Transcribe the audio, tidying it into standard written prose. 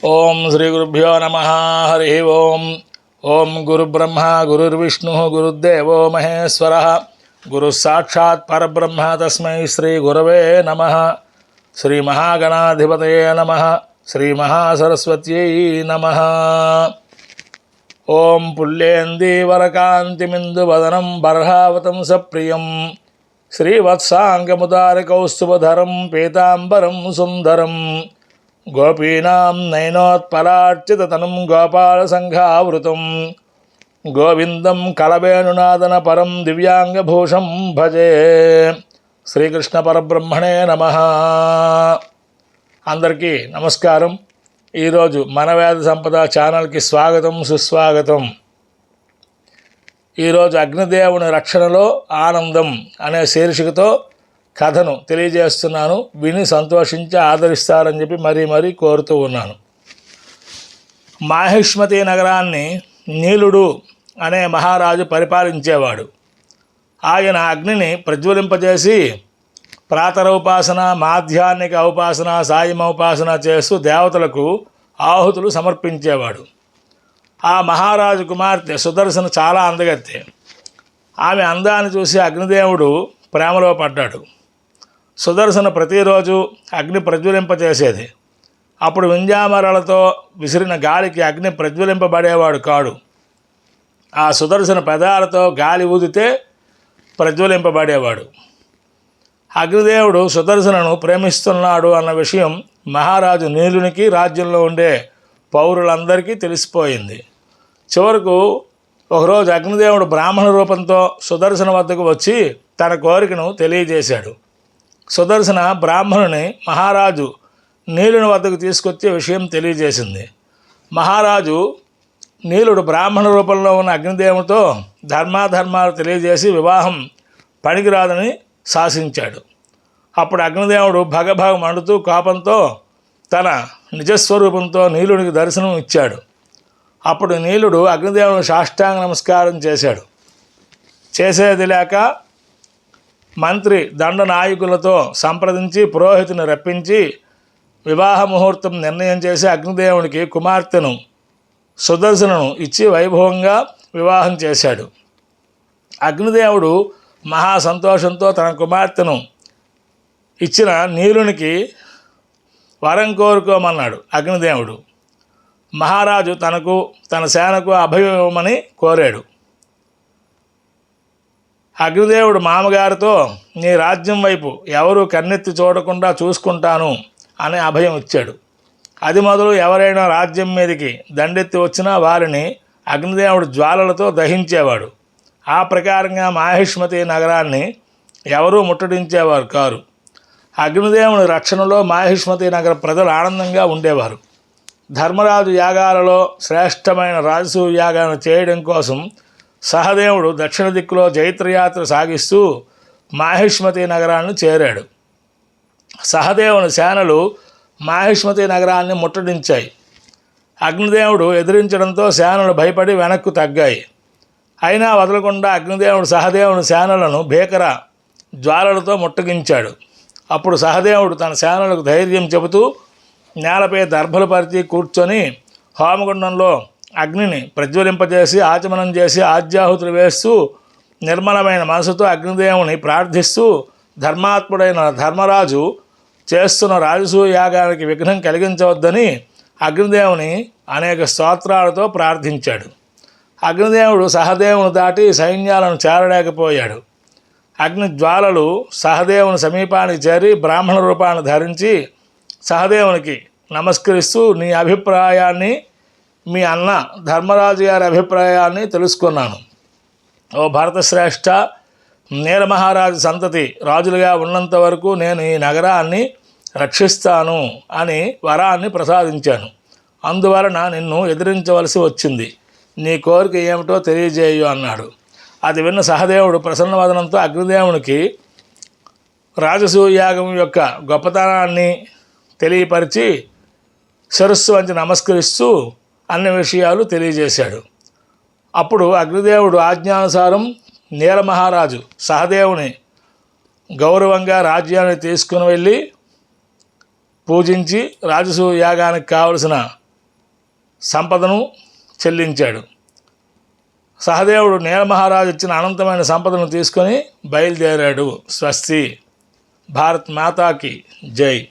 ఓం శ్రీ గురుభ్యో నమః. హరి ఓం. ఓం గురుబ్రహ్మ గురుర్విష్ణు గురుదేవో మహేశ్వరః. గురు సాక్షాత్ పరబ్రహ్మ తస్మై శ్రీ గురవే నమః. శ్రీ మహాగణాధిపతయే నమః. శ్రీ మహాసరస్వత్యై నమః. ఓం పుల్లేందీవరకాంతిమిందువదనం బర్హావతం సప్రియం శ్రీవత్సాంగముదారకౌస్తుభధరం పీతాంబరం సుందరం గోపీనాం నయనోత్పలార్చితతనుం గోపాలసంఘావృతం గోవిందం కలవేణునాదన పరం దివ్యాంగభూషం భజే. శ్రీకృష్ణ పరబ్రహ్మణే నమః. అందరికీ నమస్కారం. ఈరోజు మన వేద సంపద ఛానల్కి స్వాగతం, సుస్వాగతం. ఈరోజు అగ్నిదేవుని రక్షణలో ఆనందం అనే శీర్షికతో కథను తెలియజేస్తున్నాను. విని సంతోషించి ఆదరిస్తారని చెప్పి మరీ కోరుతూ ఉన్నాను. మాహిష్మతి నగరాన్ని నీలుడు అనే మహారాజు పరిపాలించేవాడు. ఆయన అగ్నిని ప్రజ్వలింపజేసి ప్రాతరోపాసన, మాధ్యాహ్నిక ఉపాసన, సాయమోపాసన చేస్తూ దేవతలకు ఆహుతులు సమర్పించేవాడు. ఆ మహారాజు కుమార్తె సుదర్శన చాలా అందగత్తె. ఆమె అందాన్ని చూసి అగ్నిదేవుడు ప్రేమలో పడ్డాడు. సుదర్శన ప్రతిరోజు అగ్ని ప్రజ్వలింపజేసేది. అప్పుడు వింజామరలతో విసిరిన గాలికి అగ్ని ప్రజ్వలింపబడేవాడు కాడు. ఆ సుదర్శన పెదాలతో గాలి ఊదితే ప్రజ్వలింపబడేవాడు. అగ్నిదేవుడు సుదర్శనను ప్రేమిస్తున్నాడు అన్న విషయం మహారాజు నీలునికి, రాజ్యంలో ఉండే పౌరులందరికీ తెలిసిపోయింది. చివరకు ఒకరోజు అగ్నిదేవుడు బ్రాహ్మణ రూపంతో సుదర్శన వద్దకు వచ్చి తన కోరికను తెలియజేశాడు. సుదర్శన బ్రాహ్మణుని మహారాజు నీలుని వద్దకు తీసుకొచ్చే విషయం తెలియజేసింది. మహారాజు నీలుడు బ్రాహ్మణ రూపంలో ఉన్న అగ్నిదేవునితో ధర్మాధర్మాలు తెలియజేసి వివాహం పనికిరాదని శాసించాడు. అప్పుడు అగ్నిదేవుడు భగభగ మండుతూ కోపంతో తన నిజస్వరూపంతో నీలుడికి దర్శనం ఇచ్చాడు. అప్పుడు నీలుడు అగ్నిదేవుని సాష్టాంగ నమస్కారం చేశాడు. చేసేది లేక మంత్రి దండనాయకులతో సంప్రదించి పురోహితుని రప్పించి వివాహ ముహూర్తం నిర్ణయం చేసి అగ్నిదేవునికి కుమార్తెను సుదర్శనను ఇచ్చి వైభవంగా వివాహం చేశాడు. అగ్నిదేవుడు మహా సంతోషంతో తన కుమార్తెను ఇచ్చిన నీలునికి వరం కోరుకోమన్నాడు. అగ్నిదేవుడు మహారాజు తనకు తన సేనకు అభయం ఇవ్వమని కోరాడు. అగ్నిదేవుడు మామగారితో నీ రాజ్యం వైపు ఎవరు కన్నెత్తి చూడకుండా చూసుకుంటాను అనే అభయం ఇచ్చాడు. అది మొదలు ఎవరైనా రాజ్యం మీదకి దండెత్తి వచ్చినా వారిని అగ్నిదేవుడు జ్వాలలతో దహించేవాడు. ఆ ప్రకారంగా మాహిష్మతి నగరాన్ని ఎవరూ ముట్టడించేవారు కారు. అగ్నిదేవుని రక్షణలో మాహిష్మతి నగర ప్రజలు ఆనందంగా ఉండేవారు. ధర్మరాజు యాగాలలో శ్రేష్టమైన రాజసూయ యాగాన్ని చేయడం కోసం సహదేవుడు దక్షిణ దిక్కులో జైత్రయాత్ర సాగిస్తూ మాహిష్మతి నగరాన్ని చేరాడు. సహదేవుని సేనలు మాహిష్మతి నగరాన్ని ముట్టడించాయి. అగ్నిదేవుడు ఎదిరించడంతో సేనలు భయపడి వెనక్కు తగ్గాయి. అయినా వదలకుండా అగ్నిదేవుడు సహదేవుని సేనలను భీకర జ్వాలలతో ముట్టగించాడు. అప్పుడు సహదేవుడు తన సేనలకు ధైర్యం చెబుతూ నేలపై దర్భలు పరిచి కూర్చొని హోమగుండంలో అగ్నిని ప్రజ్వలింపజేసి ఆచమనం చేసి ఆజ్యాహుతులు వేస్తూ నిర్మలమైన మనసుతో అగ్నిదేవుని ప్రార్థిస్తూ ధర్మాత్ముడైన ధర్మరాజు చేస్తున్న రాజసూయ యాగానికి విఘ్నం కలిగించవద్దని అగ్నిదేవుని అనేక స్తోత్రాలతో ప్రార్థించాడు. అగ్నిదేవుడు సహదేవుని దాటి సైన్యాలను చేరలేకపోయాడు. అగ్ని జ్వాలలు సహదేవుని సమీపానికి చేరి బ్రాహ్మణ రూపాన్ని ధరించి సహదేవునికి నమస్కరిస్తూ నీ అభిప్రాయాన్ని, మీ అన్న ధర్మరాజు గారి అభిప్రాయాన్ని తెలుసుకున్నాను. ఓ భరతశ్రేష్ఠ, నీలమహారాజు సంతతి రాజులుగా ఉన్నంత వరకు నేను ఈ నగరాన్ని రక్షిస్తాను అని వరాన్ని ప్రసాదించాను. అందువలన నిన్ను ఎదిరించవలసి వచ్చింది. నీ కోరిక ఏమిటో తెలియజేయు అన్నాడు. అది విన్న సహదేవుడు ప్రసన్నవదనంతో అగ్నిదేవునికి రాజసూయాగం యొక్క గొప్పతనాన్ని తెలియపరిచి శిరస్సు వంచి నమస్కరిస్తూ అన్ని విషయాలు తెలియజేశాడు. అప్పుడు అగ్నిదేవుడు ఆజ్ఞానుసారం నీలమహారాజు సహదేవుని గౌరవంగా రాజ్యాన్ని తీసుకుని వెళ్ళి పూజించి రాజసూయ యాగానికి కావలసిన సంపదను చెల్లించాడు. సహదేవుడు నీలమహారాజు ఇచ్చిన అనంతమైన సంపదను తీసుకొని బయలుదేరాడు. స్వస్తి. భారత్ మాతాకి జై.